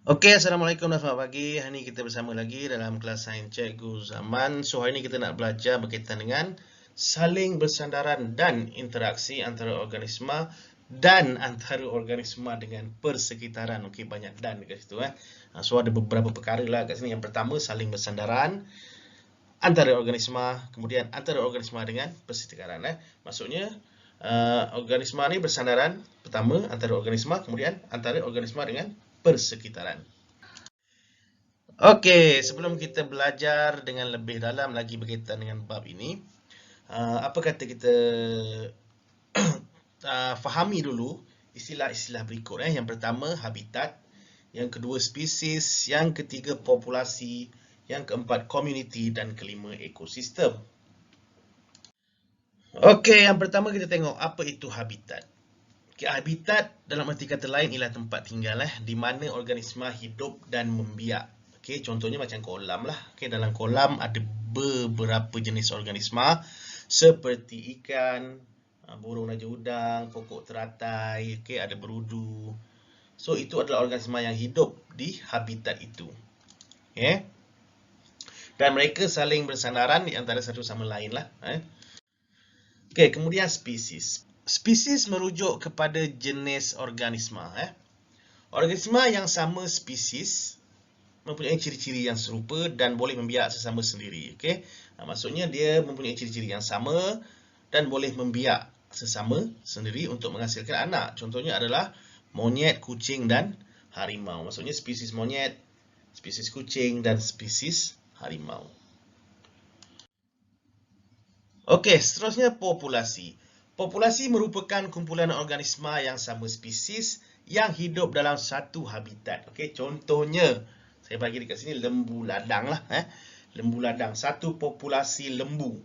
Okey, Assalamualaikum dan selamat pagi. Hari ini kita bersama lagi dalam kelas Sains Cikgu Zaman. So, hari ini kita nak belajar berkaitan dengan saling bersandaran dan interaksi antara organisma dan antara organisma dengan persekitaran. Okey, banyak dan dekat situ. So, ada beberapa perkara lah kat sini. Yang pertama, saling bersandaran antara organisma, kemudian antara organisma dengan persekitaran. Maksudnya, organisma ni bersandaran pertama antara organisma, kemudian antara organisma dengan persekitaran. Okey, sebelum kita belajar dengan lebih dalam lagi berkaitan dengan bab ini, apa kata kita fahami dulu istilah-istilah berikut. Yang pertama, habitat. Yang kedua, spesies. Yang ketiga, populasi. Yang keempat, community. Dan kelima, ekosistem. Okey, yang pertama kita tengok apa itu habitat. Okay, habitat dalam arti kata lain ialah tempat tinggal di mana organisma hidup dan membiak. Okey, contohnya macam kolam lah. Okey, dalam kolam ada beberapa jenis organisma seperti ikan, burung raja udang, pokok teratai, okey, ada berudu. So itu adalah organisma yang hidup di habitat itu. Okey. Dan mereka saling bersandaran di antara satu sama lain lah. Okey, kemudian spesies. Spesies merujuk kepada jenis organisma. Organisma yang sama spesies mempunyai ciri-ciri yang serupa dan boleh membiak sesama sendiri. Okay? Maksudnya dia mempunyai ciri-ciri yang sama dan boleh membiak sesama sendiri untuk menghasilkan anak. Contohnya adalah monyet, kucing dan harimau. Maksudnya spesies monyet, spesies kucing dan spesies harimau. Okey, seterusnya populasi. Populasi merupakan kumpulan organisma yang sama spesies yang hidup dalam satu habitat. Okey, contohnya saya bagi dekat sini lembu ladang lah. Lembu ladang, satu populasi lembu.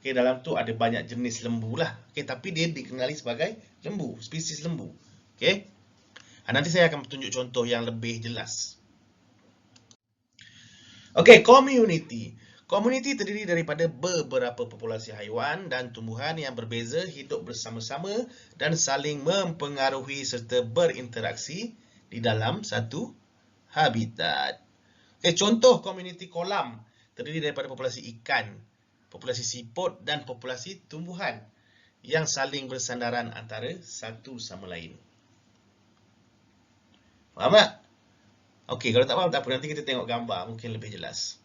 Okey, dalam tu ada banyak jenis lembu lah. Okey, tapi dia dikenali sebagai lembu, spesies lembu. Okey. Nanti saya akan tunjuk contoh yang lebih jelas. Okey, community. Komuniti terdiri daripada beberapa populasi haiwan dan tumbuhan yang berbeza hidup bersama-sama dan saling mempengaruhi serta berinteraksi di dalam satu habitat. Okay, contoh komuniti kolam terdiri daripada populasi ikan, populasi siput dan populasi tumbuhan yang saling bersandaran antara satu sama lain. Faham tak? Okey, kalau tak faham tak apa, nanti kita tengok gambar mungkin lebih jelas.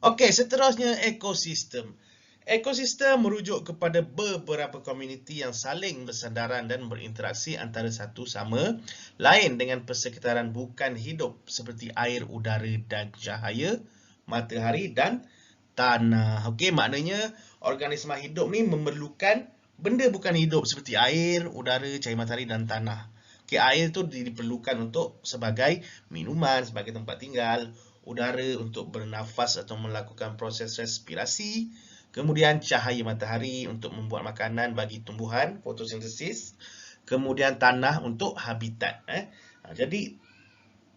Okey, seterusnya ekosistem. Ekosistem merujuk kepada beberapa komuniti yang saling bersandaran dan berinteraksi antara satu sama lain dengan persekitaran bukan hidup seperti air, udara dan cahaya, matahari dan tanah. Okey, maknanya organisma hidup ni memerlukan benda bukan hidup seperti air, udara, cahaya matahari dan tanah. Okey, air tu diperlukan untuk sebagai minuman, sebagai tempat tinggal, udara untuk bernafas atau melakukan proses respirasi, kemudian cahaya matahari untuk membuat makanan bagi tumbuhan, fotosintesis, kemudian tanah untuk habitat. Jadi,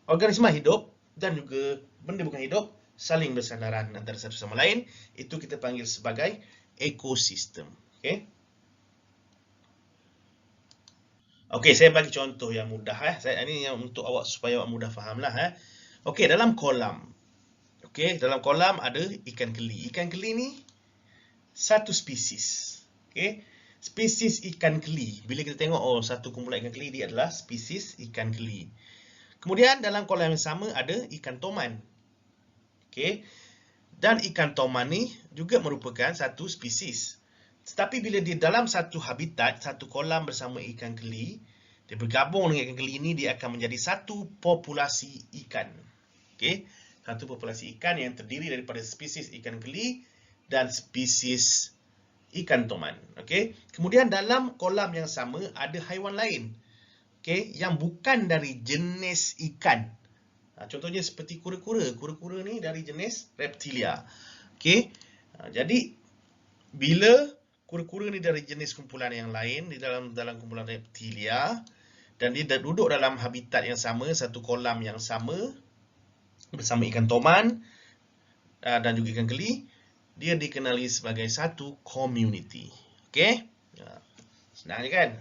organisma hidup dan juga benda bukan hidup saling bersandaran antara satu sama lain, itu kita panggil sebagai ekosistem. Okey. Okey, saya bagi contoh yang mudah. Ini yang untuk awak supaya awak mudah fahamlah. Okey, dalam kolam. Okey, dalam kolam ada ikan keli. Ikan keli ni satu spesies. Okey, spesies ikan keli. Bila kita tengok satu kumpulan ikan keli, dia adalah spesies ikan keli. Kemudian dalam kolam yang sama ada ikan toman. Okey, dan ikan toman ni juga merupakan satu spesies. Tetapi bila dia dalam satu habitat, satu kolam bersama ikan keli, dia bergabung dengan ikan keli ini, dia akan menjadi satu populasi ikan. Okey, satu populasi ikan yang terdiri daripada spesies ikan keli dan spesies ikan toman. Okey, kemudian dalam kolam yang sama ada haiwan lain. Okey, yang bukan dari jenis ikan. Contohnya seperti kura-kura. Kura-kura ni dari jenis reptilia. Okey, jadi bila kura-kura ni dari jenis kumpulan yang lain di dalam kumpulan reptilia dan dia duduk dalam habitat yang sama, satu kolam yang sama bersama ikan toman dan juga ikan keli, dia dikenali sebagai satu community. Okey? Senang je kan?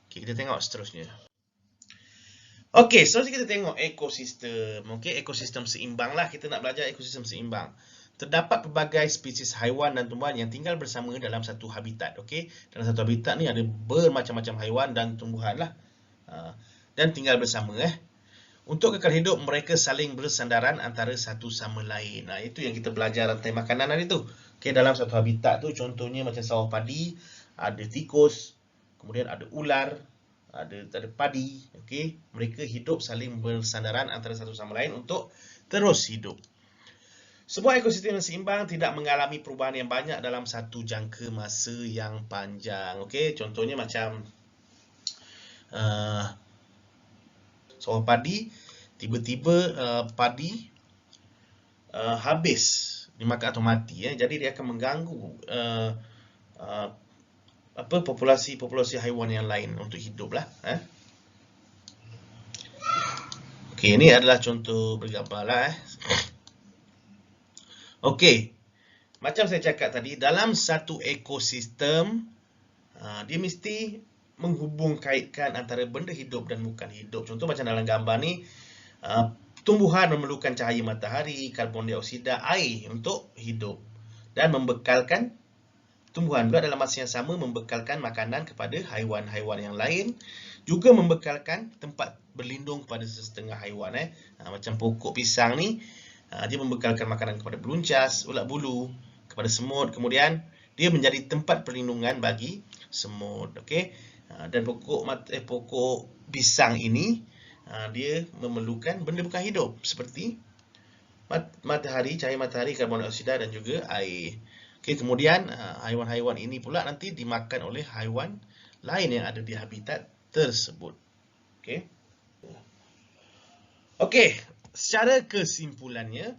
Okey, kita tengok seterusnya. Okey, seterusnya kita tengok ekosistem. Okey, ekosistem seimbang lah. Kita nak belajar ekosistem seimbang. Terdapat pelbagai spesies haiwan dan tumbuhan yang tinggal bersama dalam satu habitat. Okey, dalam satu habitat ni ada bermacam-macam haiwan dan tumbuhan lah. Dan tinggal bersama. Untuk kekal hidup, mereka saling bersandaran antara satu sama lain. Itu yang kita belajar rantai makanan hari tu. Okey, dalam satu habitat tu, contohnya macam sawah padi, ada tikus, kemudian ada ular, ada padi. Okey, mereka hidup saling bersandaran antara satu sama lain untuk terus hidup. Sebuah ekosistem yang seimbang tidak mengalami perubahan yang banyak dalam satu jangka masa yang panjang. Okey, contohnya macam uh, sawah padi, tiba-tiba padi habis dimakan atau mati. Jadi dia akan mengganggu uh, populasi haiwan yang lain untuk hidup lah. Okey, ini adalah contoh bergambar lah. Okey, macam saya cakap tadi, dalam satu ekosistem, dia mesti menghubung kaitkan antara benda hidup dan bukan hidup. Contoh macam dalam gambar ni, tumbuhan memerlukan cahaya matahari, karbon dioksida, air untuk hidup. Dan membekalkan tumbuhan pula dalam masa yang sama membekalkan makanan kepada haiwan-haiwan yang lain. Juga membekalkan tempat berlindung kepada setengah haiwan. Macam pokok pisang ni, dia membekalkan makanan kepada beluncas, ulat bulu, kepada semut. Kemudian dia menjadi tempat perlindungan bagi semut. Okey. Dan pokok pisang ini dia memerlukan benda bukan hidup seperti matahari, cahaya matahari, karbon dioksida dan juga air. Okey, kemudian haiwan-haiwan ini pula nanti dimakan oleh haiwan lain yang ada di habitat tersebut. Okey. Okey, secara kesimpulannya,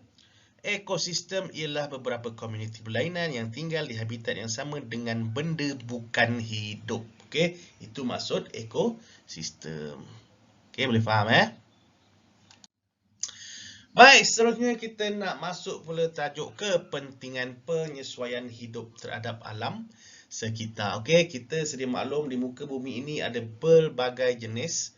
ekosistem ialah beberapa komuniti berlainan yang tinggal di habitat yang sama dengan benda bukan hidup. Okey, itu maksud ekosistem. Okey, boleh faham Baik, seterusnya kita nak masuk pula tajuk kepentingan penyesuaian hidup terhadap alam sekitar. Okey, kita sedia maklum di muka bumi ini ada pelbagai jenis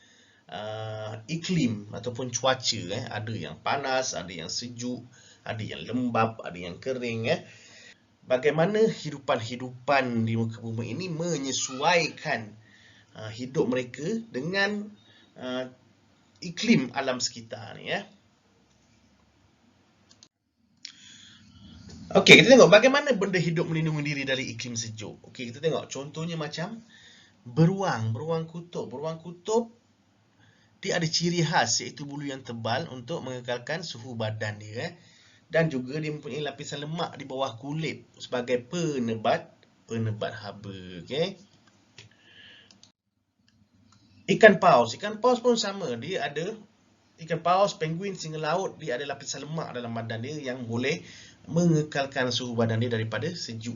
iklim ataupun cuaca. Ada yang panas, ada yang sejuk, ada yang lembap, ada yang kering. Bagaimana hidupan-hidupan di muka bumi ini menyesuaikan hidup mereka dengan iklim alam sekitar ni. Okey, kita tengok bagaimana benda hidup melindungi diri dari iklim sejuk. Okey, kita tengok contohnya macam beruang kutub. Beruang kutub dia ada ciri khas iaitu bulu yang tebal untuk mengekalkan suhu badan dia. Dan juga dia mempunyai lapisan lemak di bawah kulit sebagai penebat haba. Okey. Ikan paus pun sama. Dia ada ikan paus, penguin, singa laut, dia ada lapisan lemak dalam badan dia yang boleh mengekalkan suhu badan dia daripada sejuk.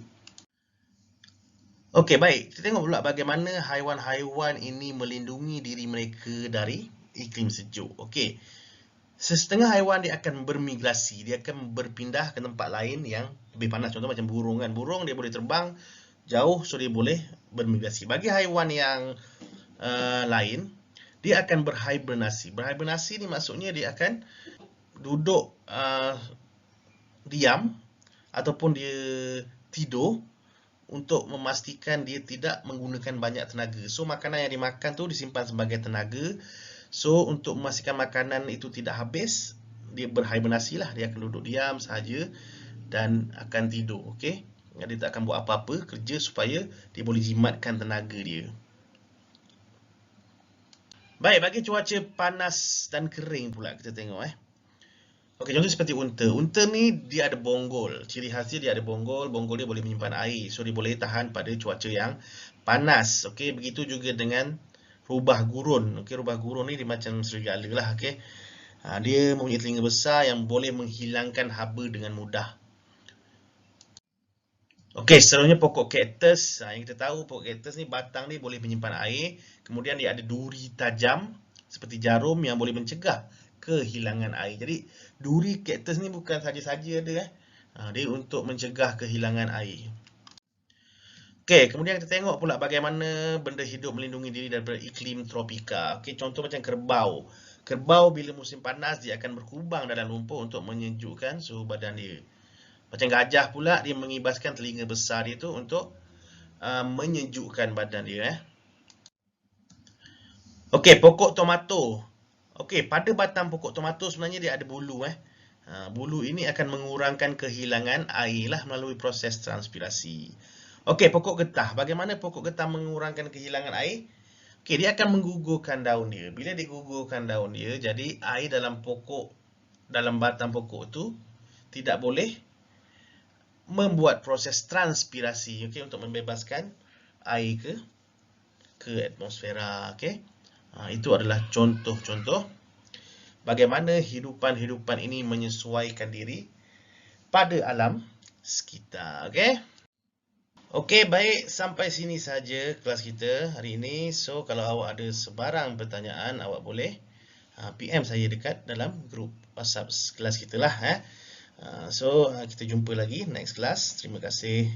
Okey, baik. Kita tengok pula bagaimana haiwan-haiwan ini melindungi diri mereka dari iklim sejuk. Okey. Setengah haiwan dia akan bermigrasi, dia akan berpindah ke tempat lain yang lebih panas. Contoh macam burung kan. Burung dia boleh terbang jauh, so dia boleh bermigrasi. Bagi haiwan yang lain, dia akan berhibernasi. Berhibernasi ni maksudnya dia akan duduk diam ataupun dia tidur untuk memastikan dia tidak menggunakan banyak tenaga. So makanan yang dimakan tu disimpan sebagai tenaga. So untuk memastikan makanan itu tidak habis, dia berhibernasi lah. Dia akan duduk diam sahaja dan akan tidur. Okey. Dia tak akan buat apa-apa kerja supaya dia boleh jimatkan tenaga dia. Baik, bagi cuaca panas dan kering pula kita tengok Okey, contoh seperti unta. Unta ni dia ada bonggol. Ciri khasnya dia ada bonggol. Bonggol dia boleh menyimpan air. So dia boleh tahan pada cuaca yang panas. Okey, begitu juga dengan rubah gurun. Okey, rubah gurun ni dia macam serigala lah. Okey. Dia mempunyai telinga besar yang boleh menghilangkan haba dengan mudah. Okey, seterusnya pokok kaktus. Yang kita tahu pokok kaktus ni batang dia boleh menyimpan air. Kemudian dia ada duri tajam seperti jarum yang boleh mencegah kehilangan air. Jadi duri kaktus ni bukan saja-saja ada dia untuk mencegah kehilangan air. Okey, kemudian kita tengok pula bagaimana benda hidup melindungi diri daripada iklim tropika. Okey, contoh macam kerbau. Kerbau bila musim panas dia akan berkubang dalam lumpur untuk menyejukkan suhu badan dia. Macam gajah pula dia mengibaskan telinga besar dia tu untuk menyejukkan badan dia. Okey, pokok tomato. Okey, pada batang pokok tomato sebenarnya dia ada bulu. Bulu ini akan mengurangkan kehilangan air lah melalui proses transpirasi. Okey, pokok getah. Bagaimana pokok getah mengurangkan kehilangan air? Okey, dia akan menggugurkan daun dia. Bila digugurkan daun dia, jadi air dalam batang pokok tu tidak boleh membuat proses transpirasi, okey, untuk membebaskan air ke atmosfera, okey. Itu adalah contoh-contoh bagaimana hidupan-hidupan ini menyesuaikan diri pada alam sekitar, okey. Okey, baik, sampai sini saja kelas kita hari ini. So kalau awak ada sebarang pertanyaan, awak boleh PM saya dekat dalam grup WhatsApp kelas kita lah. So kita jumpa lagi next class. Terima kasih.